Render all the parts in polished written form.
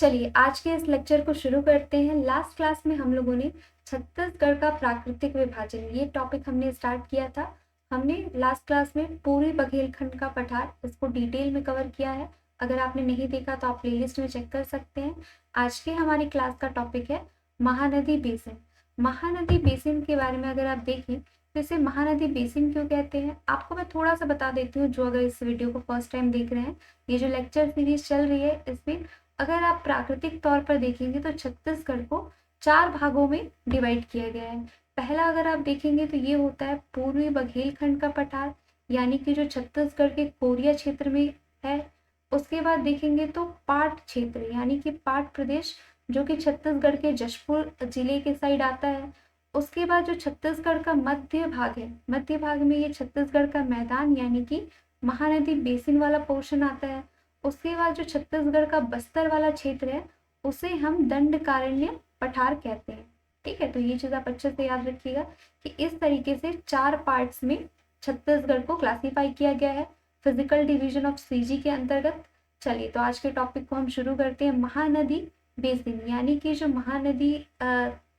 चलिए आज के इस लेक्चर को शुरू करते हैं। लास्ट क्लास में हम लोगों ने छत्तीसगढ़ का प्राकृतिक विभाजन ये टॉपिक हमने स्टार्ट किया था। हमने लास्ट क्लास में पूर्वी बघेलखंड का पठार इसको डिटेल में कवर किया है। अगर आपने नहीं देखा तो आप प्लेलिस्ट में चेक कर सकते हैं। आज के हमारी क्लास का टॉपिक है महानदी बेसिन। महानदी बेसिन के बारे में अगर आप देखें तो इसे महानदी बेसिन क्यों कहते हैं, आपको मैं थोड़ा सा बता देती हूँ। जो अगर इस वीडियो को फर्स्ट टाइम देख रहे हैं, ये जो लेक्चर सीरीज चल रही है इसमें अगर आप प्राकृतिक तौर पर देखेंगे तो छत्तीसगढ़ को 4 भागों में डिवाइड किया गया है। पहला अगर आप देखेंगे तो ये होता है पूर्वी बघेलखंड का पठार, यानी कि जो छत्तीसगढ़ के कोरिया क्षेत्र में है। उसके बाद देखेंगे तो पाट क्षेत्र यानी कि पाट प्रदेश, जो कि छत्तीसगढ़ के जशपुर जिले के साइड आता है। उसके बाद जो छत्तीसगढ़ का मध्य भाग है, मध्य भाग में ये छत्तीसगढ़ का मैदान यानी कि महानदी बेसिन वाला पोर्शन आता है। उसके बाद जो छत्तीसगढ़ का बस्तर वाला क्षेत्र है उसे हम दंडकारण्य पठार कहते हैं। ठीक है, तो ये चीज आप अच्छे से याद रखिएगा कि इस तरीके से 4 पार्ट्स में छत्तीसगढ़ को क्लासिफाई किया गया है फिजिकल डिवीजन ऑफ सीजी के अंतर्गत। चलिए तो आज के टॉपिक को हम शुरू करते हैं। महानदी बेसिन यानी कि जो महानदी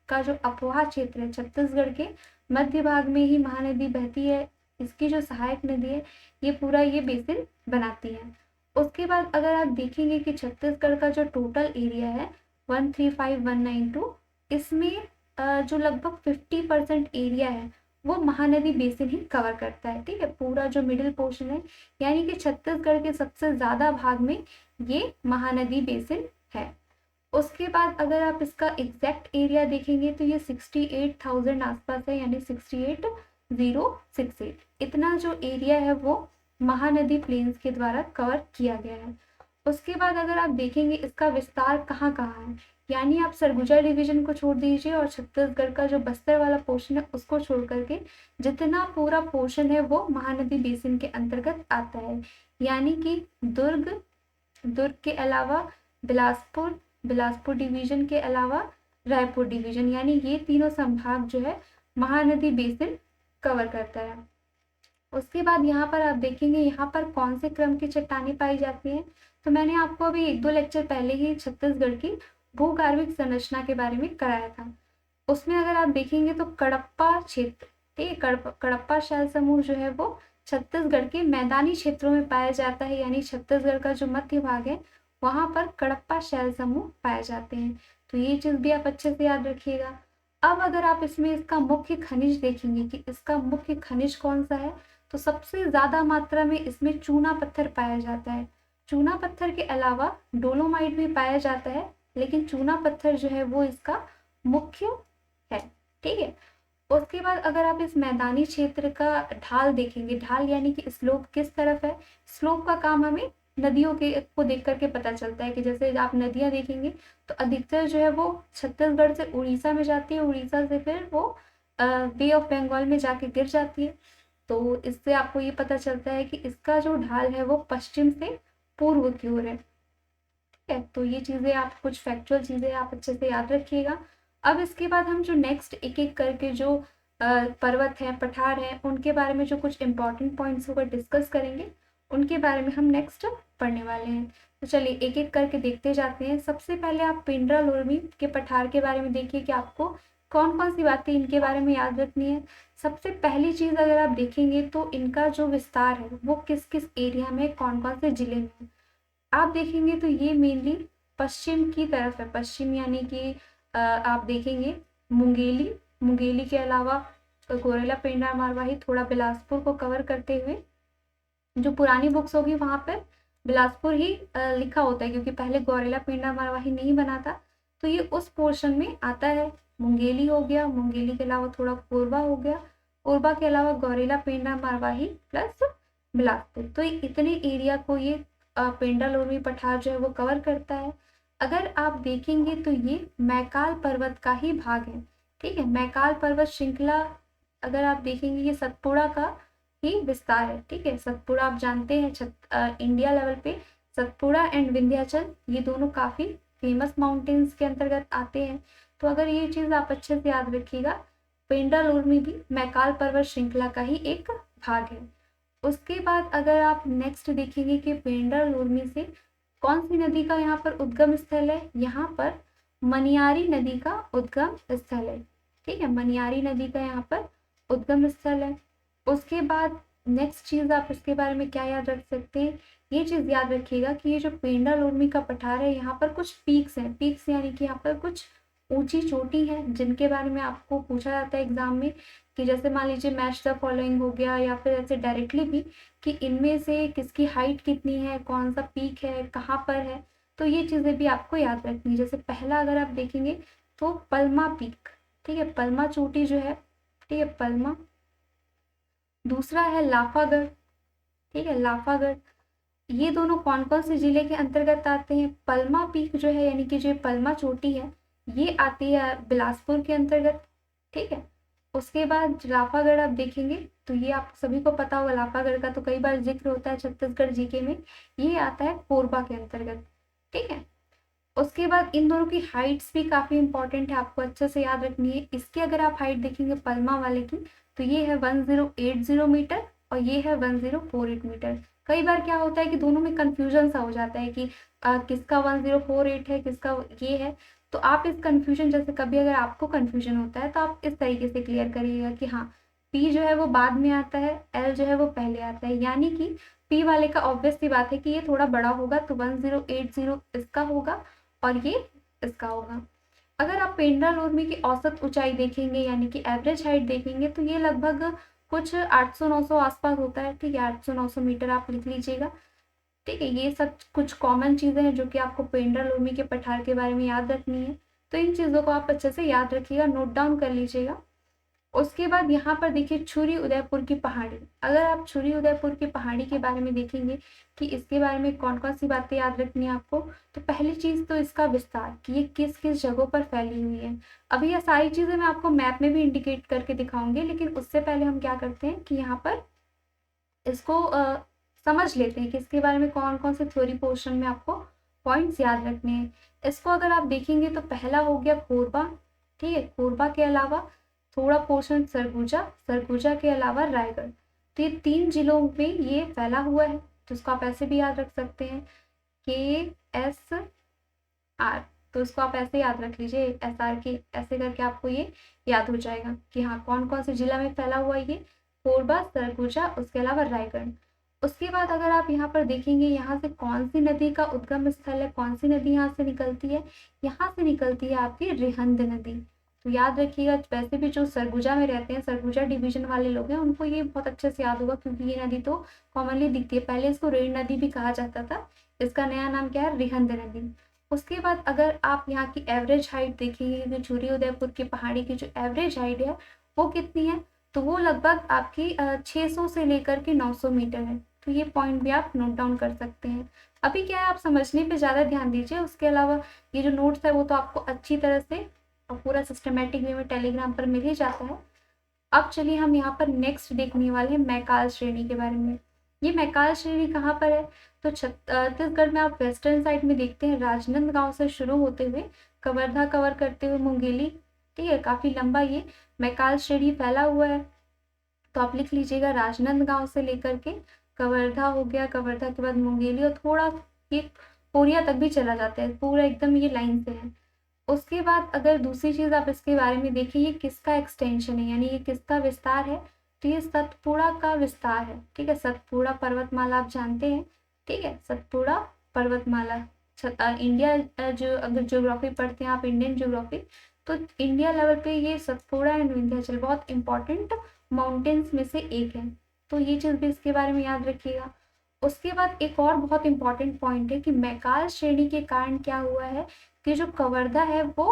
का जो अपवाह क्षेत्र है, छत्तीसगढ़ के मध्य भाग में ही महानदी बहती है। इसकी जो सहायक नदी है ये पूरा ये बेसिन बनाती है। उसके बाद अगर आप देखेंगे कि छत्तीसगढ़ का जो टोटल एरिया है 135,192, इसमें जो लगभग 50% एरिया है वो महानदी बेसिन ही कवर करता है। ठीक है, पूरा जो मिडिल पोर्शन है यानी कि छत्तीसगढ़ के सबसे ज्यादा भाग में ये महानदी बेसिन है। उसके बाद अगर आप इसका एग्जैक्ट एरिया देखेंगे तो ये 68,000 आसपास है, यानी 68,068 इतना जो एरिया है वो महानदी प्लेन्स के द्वारा कवर किया गया है। उसके बाद अगर आप देखेंगे इसका विस्तार कहाँ कहाँ है, यानी आप सरगुजा डिवीजन को छोड़ दीजिए और छत्तीसगढ़ का जो बस्तर वाला पोर्शन है उसको छोड़ करके जितना पूरा पोर्शन है वो महानदी बेसिन के अंतर्गत आता है। यानी कि दुर्ग के अलावा बिलासपुर डिवीजन के अलावा रायपुर डिवीजन, यानी ये तीनों संभाग जो है महानदी बेसिन कवर करता है। उसके बाद यहाँ पर आप देखेंगे यहाँ पर कौन से क्रम की चट्टानें पाई जाती हैं। तो मैंने आपको अभी 1-2 लेक्चर पहले ही छत्तीसगढ़ की भूगार्भिक संरचना के बारे में कराया था। उसमें अगर आप देखेंगे तो कडप्पा क्षेत्र, ठीक है, कडप्पा शैल समूह जो है वो छत्तीसगढ़ के मैदानी क्षेत्रों में पाया जाता है। यानी छत्तीसगढ़ का जो मध्य भाग है वहां पर कडप्पा शैल समूह पाए जाते हैं। तो ये चीज भी आप अच्छे से याद रखिएगा। अब अगर आप इसमें इसका मुख्य खनिज देखेंगे कि इसका मुख्य खनिज कौन सा है, तो सबसे ज्यादा मात्रा में इसमें चूना पत्थर पाया जाता है। चूना पत्थर के अलावा डोलोमाइट भी पाया जाता है, लेकिन चूना पत्थर जो है वो इसका मुख्य है। ठीक है, उसके बाद अगर आप इस मैदानी क्षेत्र का ढाल देखेंगे, ढाल यानी कि स्लोप किस तरफ है, स्लोप का काम हमें नदियों के को देख करके पता चलता है कि जैसे आप नदियां देखेंगे तो अधिकतर जो है वो छत्तीसगढ़ से उड़ीसा में जाती है, उड़ीसा से फिर वो बे ऑफ बंगाल में जाके गिर जाती है। तो इससे आपको ये पता चलता है कि इसका जो ढाल है वो पश्चिम से पूर्व की ओर है। ठीक है, तो ये चीजें आप कुछ फैक्चुअल चीजें आप अच्छे से याद रखिएगा। अब इसके बाद हम जो नेक्स्ट एक एक करके जो पर्वत है, पठार है, उनके बारे में जो कुछ इंपॉर्टेंट पॉइंट्स होकर डिस्कस करेंगे उनके बारे में हम नेक्स्ट पढ़ने वाले हैं। तो चलिए एक एक करके देखते जाते हैं। सबसे पहले आप पेंड्रा लोरमी के पठार के बारे में देखिए कि आपको कौन कौन सी बातें इनके बारे में याद रखनी है। सबसे पहली चीज अगर आप देखेंगे तो इनका जो विस्तार है वो किस किस एरिया में, कौन कौन से जिले में है। आप देखेंगे तो ये मेनली पश्चिम की तरफ है। पश्चिम यानी कि आप देखेंगे मुंगेली के अलावा गोरेला पेंड्रा मारवाही थोड़ा बिलासपुर को कवर करते हुए, जो पुरानी बुक्स होगी वहां पर बिलासपुर ही लिखा होता है क्योंकि पहले गौरेला पेंड्रा मारवाही नहीं बना था। तो ये उस पोर्शन में आता है। मुंगेली हो गया, मुंगेली के अलावा थोड़ा कोरबा हो गया, कोरबा के अलावा गौरेला पेंड्रा मारवाही प्लस बिलासपुर। तो इतने एरिया को ये पेंड्रा लोरमी पठार जो है वो कवर करता है। अगर आप देखेंगे तो ये मैकाल पर्वत का ही भाग है। ठीक है, मैकाल पर्वत श्रृंखला अगर आप देखेंगे ये सतपुड़ा का ही विस्तार है। ठीक है, सतपुड़ा आप जानते हैं इंडिया लेवल पे सतपुड़ा एंड विंध्याचल ये दोनों काफी फेमस माउंटेन्स के अंतर्गत आते हैं। तो अगर ये चीज आप अच्छे से याद रखिएगा, पेंड्रा लोरमी भी मैकाल पर्वत श्रृंखला का ही एक भाग है। उसके बाद अगर आप नेक्स्ट देखेंगे कि पेंड्रा लोरमी से कौन सी नदी का यहाँ पर उद्गम स्थल है? यहाँ पर मनियारी नदी का उद्गम स्थल है। ठीक है, मनियारी नदी का यहाँ पर उद्गम स्थल है। उसके बाद नेक्स्ट चीज आप इसके बारे में क्या याद रख सकते हैं? ये चीज याद रखिएगा कि ये जो पेंडाल उर्मी का पठार है, यहाँ पर कुछ पीक्स हैं। पीक्स यानी कि यहाँ पर कुछ ऊंची चोटी है जिनके बारे में आपको पूछा जाता है एग्जाम में, कि जैसे मान लीजिए मैच द फॉलोइंग हो गया, या फिर ऐसे डायरेक्टली भी कि इनमें से किसकी हाइट कितनी है, कौन सा पीक है, कहाँ पर है। तो ये चीजें भी आपको याद रखनी है। जैसे पहला अगर आप देखेंगे तो पल्मा पीक, ठीक है, पल्मा चोटी जो है, ठीक है, पल्मा। दूसरा है लाफागढ़, ठीक है, लाफागढ़। ये दोनों कौन कौन से जिले के अंतर्गत आते हैं? पल्मा पीक जो है यानी कि जो पल्मा चोटी है, ये आती है बिलासपुर के अंतर्गत। ठीक है, उसके बाद लाफागढ़ आप देखेंगे तो ये आप सभी को पता होगा, लाफागढ़ का तो कई बार जिक्र होता है छत्तीसगढ़ जीके में। ये आता है कोरबा के अंतर्गत। ठीक है, उसके बाद इन दोनों की हाइट्स भी काफी इंपॉर्टेंट है, आपको अच्छे से याद रखनी है। इसकी अगर आप हाइट देखेंगे पल्मा वाले की, तो ये है 1080 मीटर और ये है 1048 मीटर। कई बार क्या होता है कि दोनों में कंफ्यूजन सा हो जाता है कि किसका 1048 है, किसका ये है। तो आप इस कंफ्यूजन, जैसे कभी अगर आपको कंफ्यूजन होता है तो आप इस तरीके से क्लियर करिएगा कि हाँ, पी जो है वो बाद में आता है, एल जो है वो पहले आता है। यानी कि पी वाले का ऑब्वियस सी बात है कि ये थोड़ा बड़ा होगा, तो 1080 इसका होगा और ये इसका होगा। अगर आप पेंड्रा उर्मी की औसत ऊंचाई देखेंगे यानी कि एवरेज हाइट देखेंगे, तो ये लगभग कुछ 800-900 आसपास होता है। ठीक है, 800-900 मीटर आप लिख लीजिएगा। ठीक है, ये सब कुछ कॉमन चीजें हैं जो कि आपको पेंड्रा उर्मी के पठार के बारे में याद रखनी है। तो इन चीजों को आप अच्छे से याद रखिएगा, नोट डाउन कर लीजिएगा। उसके बाद यहाँ पर देखिए छुरी उदयपुर की पहाड़ी। अगर आप छुरी उदयपुर की पहाड़ी के बारे में देखेंगे कि इसके बारे में कौन कौन सी बातें याद रखनी है आपको, तो पहली चीज तो इसका विस्तार, कि ये किस किस जगहों पर फैली हुई है। अभी ये सारी चीजें मैं आपको मैप में भी इंडिकेट करके दिखाऊंगी, लेकिन उससे पहले हम क्या करते हैं कि यहाँ पर इसको समझ लेते हैं कि इसके बारे में कौन कौन से थ्योरी पोर्शन में आपको पॉइंट्स याद रखने हैं। इसको अगर आप देखेंगे तो पहला हो गया कोरबा। ठीक है, कोरबा के अलावा थोड़ा पोर्शन सरगुजा, सरगुजा के अलावा रायगढ़। तो ये 3 जिलों में ये फैला हुआ है। तो इसको आप ऐसे भी याद रख सकते हैं, KSR। तो इसको आप ऐसे याद रख लीजिए, SR के, ऐसे करके आपको ये याद हो जाएगा कि हाँ कौन कौन से जिला में फैला हुआ है ये, कोरबा, सरगुजा, उसके अलावा रायगढ़। उसके बाद अगर आप यहाँ पर देखेंगे, यहाँ से कौन सी नदी का उद्गम स्थल है, कौन सी नदी यहाँ से निकलती है? यहाँ से निकलती है आपकी रिहंद नदी। तो याद रखिएगा, वैसे भी जो सरगुजा में रहते हैं, सरगुजा डिवीजन वाले लोग हैं, उनको ये बहुत अच्छे से याद होगा क्योंकि ये नदी तो कॉमनली दिखती है। पहले इसको रेण नदी भी कहा जाता था, इसका नया नाम क्या है? रिहंद नदी। उसके बाद अगर आप यहाँ की एवरेज हाइट देखेंगे कि छुरी उदयपुर की पहाड़ी की जो एवरेज हाइट है वो कितनी है, तो वो लगभग आपकी 600 से लेकर के 900 मीटर है। तो ये पॉइंट भी आप नोट डाउन कर सकते हैं। अभी क्या है, आप समझने पे ज़्यादा ध्यान दीजिए, उसके अलावा ये जो नोट्स है वो तो आपको अच्छी तरह से और पूरा सिस्टमेटिक वे में टेलीग्राम पर मिल ही जाता है। अब चलिए हम यहाँ पर नेक्स्ट देखने वाले हैं मैकाल श्रेणी के बारे में। ये मैकाल श्रेणी कहाँ पर है? तो छत्तीसगढ़ में आप वेस्टर्न साइड में देखते हैं, राजनांदगांव से शुरू होते हुए कवर्धा कवर करते हुए मुंगेली। ठीक है, काफी लंबा ये मैकाल श्रेणी फैला हुआ है। तो आप लिख लीजिएगा, राजनांदगांव से लेकर के कवर्धा हो गया, कवर्धा के बाद मुंगेली और थोड़ा ये कोरिया तक भी चला जाता है, पूरा एकदम ये लाइन से है। उसके बाद अगर दूसरी चीज आप इसके बारे में देखिए, ये किसका एक्सटेंशन है यानी ये किसका विस्तार है? तो ये सतपुड़ा का विस्तार है। ठीक है, सतपुड़ा पर्वतमाला आप जानते हैं। ठीक है, सतपुड़ा पर्वतमाला। इंडिया जो अगर ज्योग्राफी पढ़ते हैं आप, इंडियन ज्योग्राफी, तो इंडिया लेवल पे ये सतपुड़ा एंड विंध्याचल बहुत इंपॉर्टेंट माउंटेन्स में से एक है। तो ये चीज भी इसके बारे में याद रखिएगा। उसके बाद एक और बहुत इंपॉर्टेंट पॉइंट है कि मैकाल श्रेणी के कारण क्या हुआ है कि जो कवर्धा है वो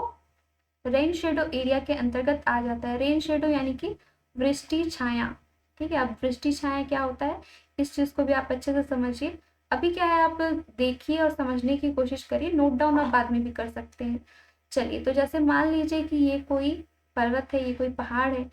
रेन शेडो एरिया के अंतर्गत आ जाता है। रेन शेडो यानी कि वृष्टि छाया। ठीक है, अब वृष्टि छाया क्या होता है, इस चीज को भी आप अच्छे से समझिए। अभी क्या है, आप देखिए और समझने की कोशिश करिए, नोट डाउन आप बाद में भी कर सकते हैं। चलिए, तो जैसे मान लीजिए कि ये कोई पर्वत है, ये कोई पहाड़ है,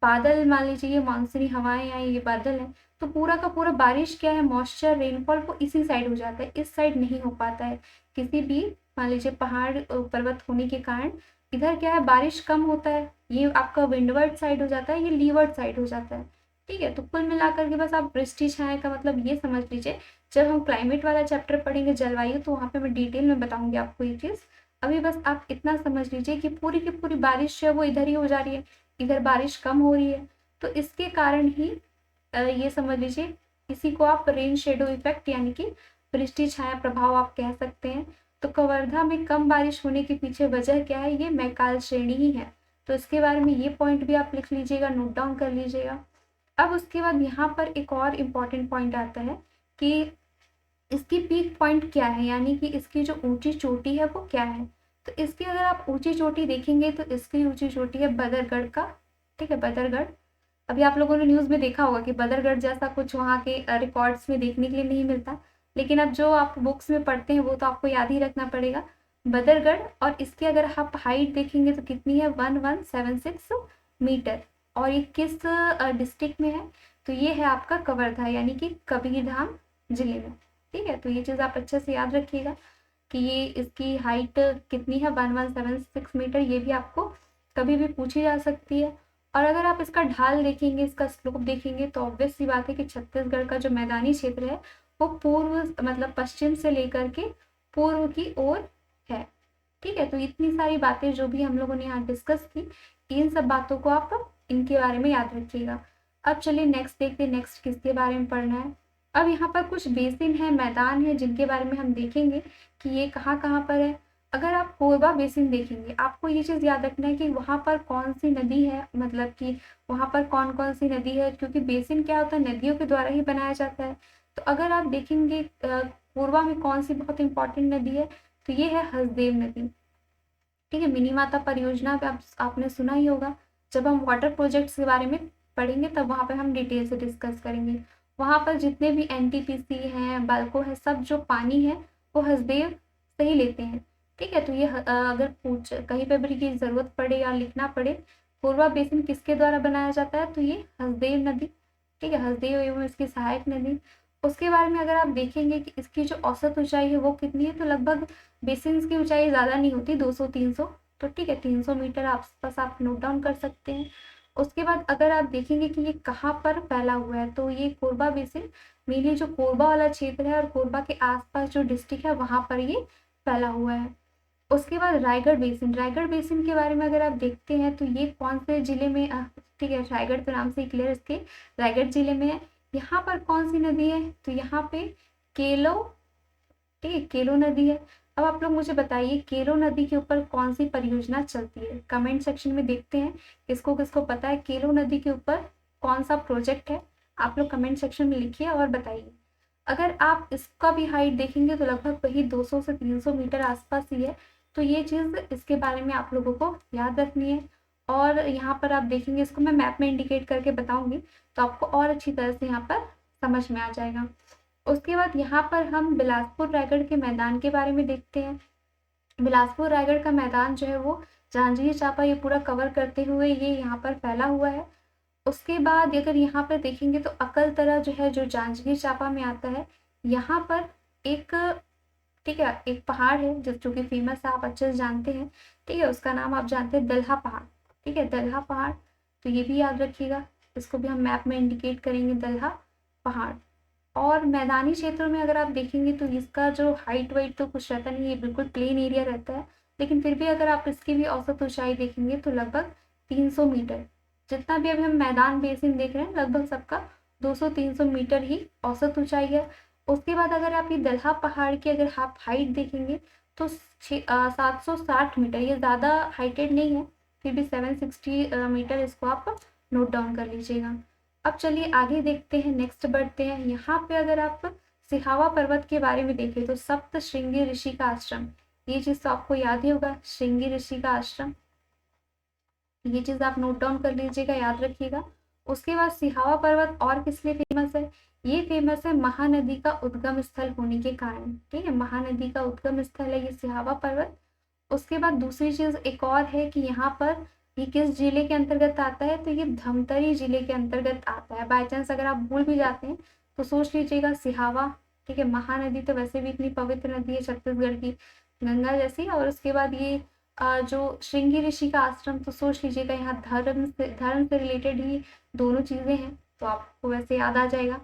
बादल मान लीजिए ये मानसूनी हवाएं आई, ये बादल है, तो पूरा का पूरा बारिश क्या है, मॉइस्चर, रेनफॉल वो इसी साइड हो जाता है, इस साइड नहीं हो पाता है। किसी भी मान लीजिए पहाड़ पर्वत होने के कारण इधर क्या है, बारिश कम होता है, ये आपका विंडवर्ड साइड हो जाता है, ये लीवर्ड साइड हो जाता है। ठीक है। तो कुल मिलाकर के बस आप वृष्टि छाया का मतलब ये समझ लीजिए, जब हम क्लाइमेट वाला चैप्टर पढ़ेंगे जलवायु, तो वहाँ पे मैं डिटेल में बताऊंगी आपको ये चीज़। अभी बस आप इतना समझ लीजिए कि पूरी की पूरी बारिश जो है वो इधर ही हो जा रही है, इधर बारिश कम हो रही है, तो इसके कारण ही ये समझ लीजिए, इसी को आप रेन शेडो इफेक्ट यानी कि वृष्टि छाया प्रभाव आप कह सकते हैं। तो कवर्धा में कम बारिश होने के पीछे वजह क्या है, ये मैकाल श्रेणी ही है। तो इसके बारे में ये पॉइंट भी आप लिख लीजिएगा, नोट डाउन कर लीजिएगा। अब उसके बाद यहाँ पर एक और इम्पॉर्टेंट पॉइंट आता है कि इसकी पीक पॉइंट क्या है, यानी कि इसकी जो ऊंची चोटी है वो क्या है। तो इसकी अगर आप ऊंची चोटी देखेंगे तो इसकी ऊंची चोटी है बदरगढ़ का, ठीक है, बदरगढ़। अभी आप लोगों ने न्यूज़ में देखा होगा कि बदरगढ़ जैसा कुछ वहाँ के रिकॉर्ड्स में देखने के लिए नहीं मिलता, लेकिन अब जो आप बुक्स में पढ़ते हैं वो तो आपको याद ही रखना पड़ेगा, बदरगढ़। और इसकी अगर आप हाइट देखेंगे तो कितनी है, 1176 मीटर। और ये किस डिस्ट्रिक्ट में है, तो ये है आपका कवर्धा यानी कि कबीरधाम जिले में। ठीक है, तो ये चीज़ आप अच्छे से याद रखिएगा कि ये इसकी हाइट कितनी है, 1176 मीटर। ये भी आपको कभी भी पूछी जा सकती है। और अगर आप इसका ढाल देखेंगे, इसका स्लोप देखेंगे, तो ऑब्वियस सी बात है कि छत्तीसगढ़ का जो मैदानी क्षेत्र है वो पूर्व मतलब पश्चिम से लेकर के पूर्व की ओर है। ठीक है, तो इतनी सारी बातें जो भी हम लोगों ने यहाँ डिस्कस की, इन सब बातों को आप इनके बारे में याद रखिएगा। अब चलिए नेक्स्ट देखते हैं, नेक्स्ट किसके बारे में पढ़ना है। अब यहाँ पर कुछ बेसिन है, मैदान है, जिनके बारे में हम देखेंगे कि ये कहाँ कहाँ पर है। अगर आप कोरबा बेसिन देखेंगे, आपको ये चीज़ याद रखना है कि वहाँ पर कौन सी नदी है, मतलब कि वहाँ पर कौन कौन सी नदी है, क्योंकि बेसिन क्या होता है, नदियों के द्वारा ही बनाया जाता है। तो अगर आप देखेंगे कोरबा में कौन सी बहुत इंपॉर्टेंट नदी है, तो ये है हसदेव नदी। ठीक है, मिनी माता परियोजना पे आपने सुना ही होगा। जब हम वाटर प्रोजेक्ट्स के बारे में पढ़ेंगे तब वहाँ पे हम डिटेल से डिस्कस करेंगे। वहाँ पर जितने भी एनटीपीसी हैं, बाल्को है, सब जो पानी है वो हसदेव से ही लेते हैं। ठीक है, तो ये अगर पूछ कहीं पर भी की जरूरत पड़े या लिखना पड़े कोरबा बेसिन किसके द्वारा बनाया जाता है, तो ये हसदेव नदी। ठीक है, हसदेव एवं इसकी सहायक नदी। उसके बारे में अगर आप देखेंगे कि इसकी जो औसत ऊंचाई है वो कितनी है, तो लगभग बेसिन की ऊंचाई ज़्यादा नहीं होती, 200-300। तो ठीक है, 300 मीटर आसपास आप नोट डाउन कर सकते हैं। उसके बाद अगर आप देखेंगे कि ये कहाँ पर फैला हुआ है, तो ये कोरबा बेसिन मेनली जो कोरबा वाला क्षेत्र है और कोरबा के आसपास जो डिस्ट्रिक्ट है वहाँ पर ये फैला हुआ है। उसके बाद रायगढ़ बेसिन, रायगढ़ बेसिन के बारे में अगर आप देखते हैं तो ये कौन से जिले में, ठीक है, रायगढ़ तो नाम से ही क्लियर, इसके रायगढ़ जिले में है। यहाँ पर कौन सी नदी है, तो यहाँ पे केलो, ठीक है, केलो नदी है। अब आप लोग मुझे बताइए केलो नदी के ऊपर कौन सी परियोजना चलती है, कमेंट सेक्शन में देखते हैं किसको किसको पता है केलो नदी के ऊपर कौन सा प्रोजेक्ट है। आप लोग कमेंट सेक्शन में लिखिए और बताइए। अगर आप इसका भी हाइट देखेंगे तो लगभग वही 200 से 300 मीटर आसपास ही है। तो ये चीज़ इसके बारे में आप लोगों को याद रखनी है। और यहाँ पर आप देखेंगे, इसको मैं मैप में इंडिकेट करके बताऊंगी तो आपको और अच्छी तरह से यहाँ पर समझ में आ जाएगा। उसके बाद यहाँ पर हम बिलासपुर रायगढ़ के मैदान के बारे में देखते हैं। बिलासपुर रायगढ़ का मैदान जो है वो जांजगीर चांपा ये पूरा कवर करते हुए ये यहाँ पर फैला हुआ है। उसके बाद अगर यहाँ पर देखेंगे तो अकलतरा जो है, जो जांजगीर चांपा में आता है, यहाँ पर एक, ठीक है, एक पहाड़ है जो कि फेमस है, आप अच्छे से जानते हैं। ठीक है, उसका नाम आप जानते हैं दलहा पहाड़। ठीक है, दलहा पहाड़, तो ये भी याद रखिएगा, इसको भी हम मैप में इंडिकेट करेंगे, दलहा पहाड़। और मैदानी क्षेत्रों में अगर आप देखेंगे तो इसका जो हाइट वाइट तो कुछ रहता नहीं है, बिल्कुल प्लेन एरिया रहता है, लेकिन फिर भी अगर आप इसकी भी औसत ऊंचाई देखेंगे तो लगभग 300 मीटर। जितना भी अभी हम मैदान बेसिन देख रहे हैं लगभग सबका 200-300 मीटर ही औसत ऊंचाई है। उसके बाद अगर आप ये दलहा पहाड़ की अगर आप हाइट देखेंगे तो 760 मीटर, ये ज़्यादा हाइटेड नहीं है, फिर भी 760 मीटर, इसको आप नोट डाउन कर लीजिएगा। अब चलिए आगे देखते हैं, नेक्स्ट बढ़ते हैं। यहाँ पे अगर आप सिहावा पर्वत के बारे में देखें तो सप्त श्रृंगी ऋषि का आश्रम, ये चीज़ तो आपको याद ही होगा, श्रृंगी ऋषि का आश्रम, ये चीज़ आप नोट डाउन कर लीजिएगा, याद रखिएगा। उसके बाद सिहावा पर्वत और किस लिए फेमस है, ये फेमस है महानदी का उद्गम स्थल होने के कारण। ठीक है, महानदी का उद्गम स्थल है ये सिहावा पर्वत। उसके बाद दूसरी चीज़ एक और है कि यहाँ पर ये किस जिले के अंतर्गत आता है, तो ये धमतरी जिले के अंतर्गत आता है। बाई चांस अगर आप भूल भी जाते हैं तो सोच लीजिएगा सिहावा। ठीक है, महानदी तो वैसे भी इतनी पवित्र नदी है छत्तीसगढ़ की, गंगा जैसी। और उसके बाद ये जो श्रृंगी ऋषि का आश्रम, तो सोच लीजिएगा यहाँ धर्म से रिलेटेड ही दोनों चीज़ें हैं। तो आपको वैसे याद आ जाएगा।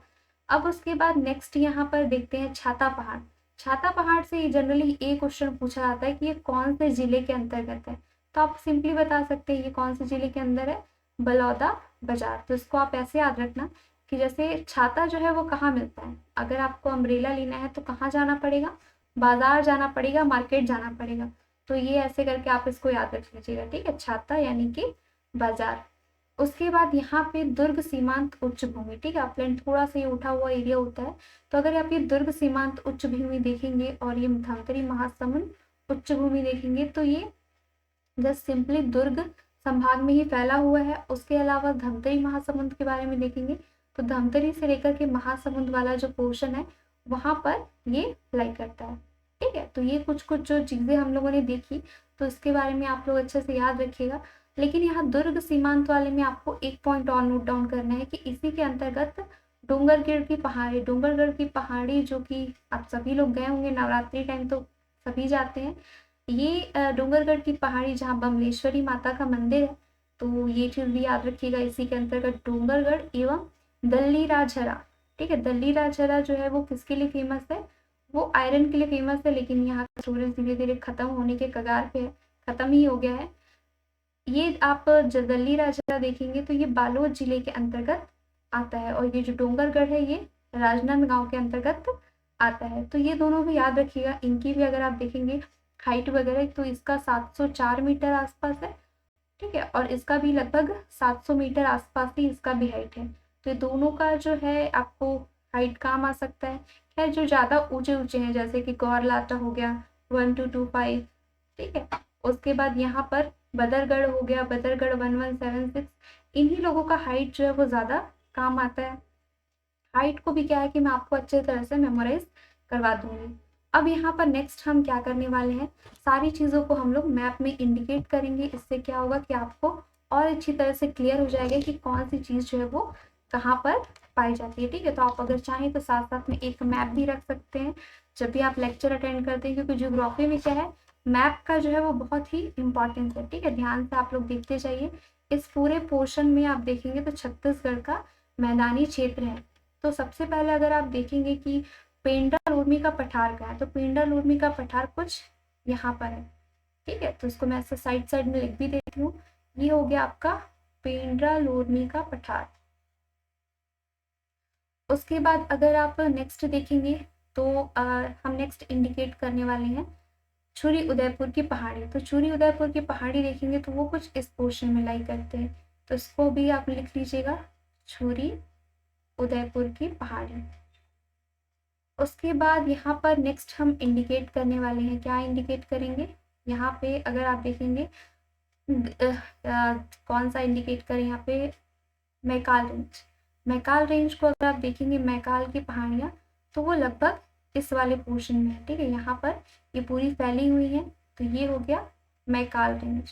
अब उसके बाद नेक्स्ट यहाँ पर देखते हैं छाता पहाड़। छाता पहाड़ से जनरली एक क्वेश्चन पूछा जाता है कि ये कौन से जिले के अंतर्गत है, तो आप सिंपली बता सकते हैं ये कौन से जिले के अंदर है, बलौदा बाजार। तो इसको आप ऐसे याद रखना कि जैसे छाता जो है वो कहाँ मिलता है, अगर आपको अम्ब्रेला लेना है तो कहाँ जाना पड़ेगा, बाजार जाना पड़ेगा, मार्केट जाना पड़ेगा। तो ये ऐसे करके आप इसको याद रख लीजिएगा, ठीक है, छाता यानी कि बाजार। उसके बाद यहाँ पे दुर्ग सीमांत उच्च भूमि, ठीक है, अपलैंड थोड़ा सा ये उठा हुआ एरिया होता है, तो अगर आप ये दुर्ग सीमांत उच्च भूमि देखेंगे और ये धमतरी महासमुंद उच्च भूमि देखेंगे तो ये जस्ट सिंपली दुर्ग संभाग में ही फैला हुआ है। उसके अलावा धमतरी महासमुंद के बारे में देखेंगे तो धमतरी से लेकर के महासमुंद वाला जो पोर्शन है वहां पर ये लाई करता है, ठीक है। तो ये कुछ कुछ जो चीजें हम लोगों ने देखी तो इसके बारे में आप लोग अच्छे से याद रखिएगा। लेकिन यहाँ दुर्ग सीमांत वाले में आपको एक पॉइंट और नोट डाउन करना है कि इसी के अंतर्गत डोंगरगढ़ की पहाड़ी, डोंगरगढ़ की पहाड़ी जो कि आप सभी लोग गए होंगे नवरात्रि टाइम तो सभी जाते हैं, ये डोंगरगढ़ की पहाड़ी जहाँ बमलेश्वरी माता का मंदिर है, तो ये चीज भी याद रखिएगा। इसी के अंतर्गत डोंगरगढ़ एवं दल्ली राजहरा, ठीक है, दल्ली राजहरा जो है वो किसके लिए फेमस है, वो आयरन के लिए फेमस है, लेकिन यहाँ का स्टोरेज धीरे धीरे खत्म होने के कगार पे है, खत्म ही हो गया है। ये आप दल्ली राजहरा देखेंगे तो ये बालोद जिले के अंतर्गत आता है, और ये जो डोंगरगढ़ है ये राजनांदगांव के अंतर्गत आता है। तो ये दोनों भी याद रखिएगा। इनकी भी अगर आप देखेंगे हाइट वगैरह तो इसका 704 मीटर आसपास है, ठीक है, और इसका भी लगभग 700 मीटर आसपास ही इसका भी हाइट है। तो ये दोनों का जो है आपको हाइट काम आ सकता है। खैर जो ज़्यादा ऊंचे ऊंचे हैं जैसे कि गौरलाटा हो गया 1225, ठीक है, उसके बाद यहाँ पर बदरगढ़ हो गया, बदरगढ़ 1176, इन्हीं लोगों का हाइट जो है वो ज़्यादा काम आता है। हाइट को भी क्या है कि मैं आपको अच्छे तरह से मेमोराइज करवा दूंगी। अब यहाँ पर नेक्स्ट हम क्या करने वाले हैं, सारी चीज़ों को हम लोग मैप में इंडिकेट करेंगे। इससे क्या होगा कि आपको और अच्छी तरह से क्लियर हो जाएगा कि कौन सी चीज़ जो है वो कहाँ पर पाई जाती है, ठीक है। तो आप अगर चाहें तो साथ साथ में एक मैप भी रख सकते हैं जब भी आप लेक्चर अटेंड करते हैं, क्योंकि ज्योग्राफी में क्या है, मैप का जो है वो बहुत ही इंपॉर्टेंस है, ठीक है। ध्यान से आप लोग देखते जाइए। इस पूरे पोर्शन में आप देखेंगे तो छत्तीसगढ़ का मैदानी क्षेत्र है। तो सबसे पहले अगर आप देखेंगे कि पेंड्रा लूर्मी का पठार का है, तो पेंड्रा लूर्मी का पठार कुछ यहाँ पर है, ठीक है। तो इसको मैं ऐसे साइड साइड में लिख भी देती हूँ। ये हो गया आपका पेंड्रा लूर्मी का पठार। उसके बाद अगर आप नेक्स्ट देखेंगे तो हम नेक्स्ट इंडिकेट करने वाले हैं छुरी उदयपुर की पहाड़ी। तो छुरी उदयपुर की पहाड़ी देखेंगे तो वो कुछ इस पोर्शन में लाई करते हैं, तो इसको भी आप लिख लीजिएगा, छुरी उदयपुर की पहाड़ी। उसके बाद यहाँ पर नेक्स्ट हम इंडिकेट करने वाले हैं, क्या इंडिकेट करेंगे, यहाँ पे अगर आप देखेंगे कौन सा इंडिकेट करें, यहाँ पे मैकाल रेंज। मैकाल रेंज को अगर आप देखेंगे, मैकाल की पहाड़ियाँ तो वो लगभग इस वाले पोर्शन में है, ठीक है, यहाँ पर ये पूरी फैली हुई है, तो ये हो गया मैकाल रेंज।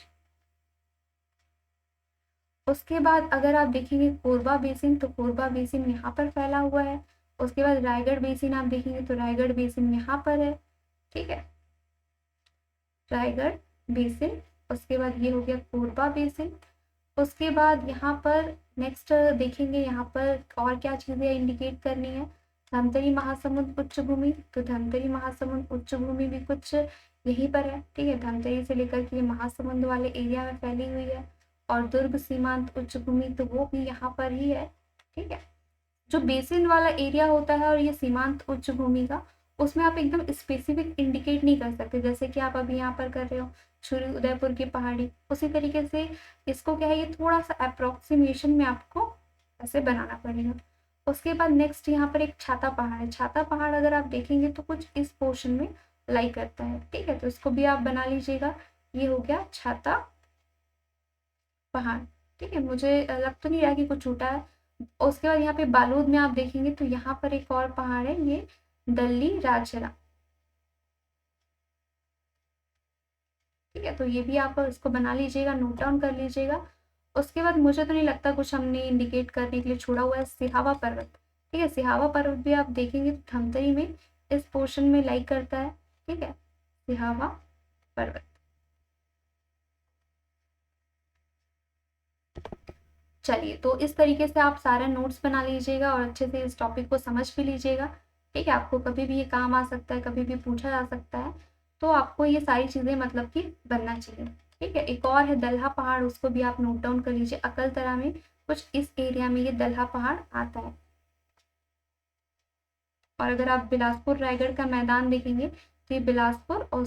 उसके बाद अगर आप देखेंगे कोरबा बेसिन, तो कोरबा बेसिन यहाँ पर फैला हुआ है। उसके बाद रायगढ़ बेसिन आप देखेंगे तो रायगढ़ बेसिन यहाँ पर है, ठीक है, रायगढ़ बेसिन। उसके बाद ये हो गया कोरबा बेसिन। उसके बाद यहाँ पर नेक्स्ट देखेंगे, यहाँ पर और क्या चीज़ें इंडिकेट करनी है, धमतरी महासमुंद उच्च भूमि, तो धमतरी महासमुंद उच्च भूमि भी कुछ यहीं पर है, ठीक है, धमतरी से लेकर के महासमुंद वाले एरिया में फैली हुई है। और दुर्ग सीमांत उच्च भूमि तो वो भी यहाँ पर ही है, ठीक है। जो बेसिन वाला एरिया होता है और ये सीमांत उच्च भूमि का, उसमें आप एकदम स्पेसिफिक इंडिकेट नहीं कर सकते, जैसे कि आप अभी यहाँ पर कर रहे हो छुरी उदयपुर की पहाड़ी, उसी तरीके से इसको क्या है, ये थोड़ा सा अप्रोक्सीमेशन में आपको ऐसे बनाना पड़ेगा। उसके बाद नेक्स्ट यहाँ पर एक छाता पहाड़ है। छाता पहाड़ अगर आप देखेंगे तो कुछ इस पोर्शन में लाई करता है, ठीक है, तो इसको भी आप बना लीजिएगा। ये हो गया छाता पहाड़, ठीक है, मुझे लग तो नहीं रहा कि कुछ छूटा है। उसके बाद यहाँ पे बालोद में आप देखेंगे तो यहाँ पर एक और पहाड़ है, ये दल्ली राजहरा, ठीक है, तो ये भी आप इसको बना लीजिएगा, नोट डाउन कर लीजिएगा। उसके बाद मुझे तो नहीं लगता कुछ हमने इंडिकेट करने के लिए छोड़ा हुआ है, सिहावा पर्वत, ठीक है, सिहावा पर्वत भी आप देखेंगे तो धमतरी में इस पोर्शन में लाई करता है, ठीक है, सिहावा पर्वत। चलिए, तो इस तरीके से आप सारा नोट्स बना लीजिएगा और अच्छे से इस टॉपिक को समझ भी लीजिएगा। ठीक है, आपको कभी भी ये काम आ सकता है, कभी भी पूछा जा सकता है, तो आपको ये सारी चीज़ें मतलब कि बनना चाहिए। ठीक है, एक और है दल्हा पहाड़, उसको भी आप नोट डाउन कर लीजिए। अकलतरा में कुछ इस एरिया में ये दल्हा पहाड़ आता है। और अगर आप बिलासपुर रायगढ़ का मैदान देखेंगे तो ये बिलासपुर और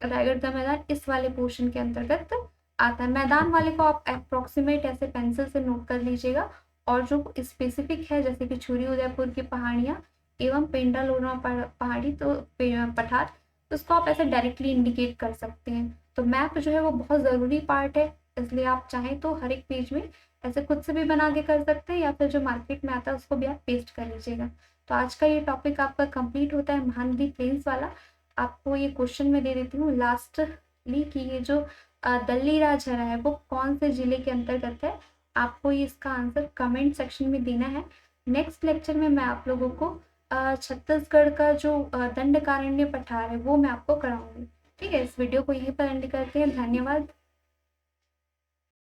रायगढ़ का मैदान इस वाले पोर्शन के अंतर्गत आता है। मैदान वाले को आप अप्रोक्सीमेट ऐसे पेंसिल से नोट कर लीजिएगा, और जो स्पेसिफिक है जैसे कि छुरी उदयपुर की पहाड़ियाँ एवं पेंड्रा लोरमा पहाड़ी तो पठार, तो उसको आप ऐसे डायरेक्टली इंडिकेट कर सकते हैं। तो मैप जो है वो बहुत ज़रूरी पार्ट है, इसलिए आप चाहें तो हर एक पेज में ऐसे खुद से भी बना के कर सकते हैं, या फिर जो मार्केट में आता है उसको भी आप पेस्ट कर लीजिएगा। तो आज का ये टॉपिक आपका कंप्लीट होता है, महानदी प्लेन्स वाला। आपको ये क्वेश्चन मैं दे देती हूँ लास्टली कि ये जो दल्लीरा झरा है वो कौन से जिले के अंतर्गत है। आपको ये इसका आंसर कमेंट सेक्शन में देना है। नेक्स्ट लेक्चर में मैं आप लोगों को छत्तीसगढ़ का जो दंडकारण्य पठार है वो मैं आपको कराऊंगी। ठीक है, इस वीडियो को यहीं पर एंड करते हैं। धन्यवाद।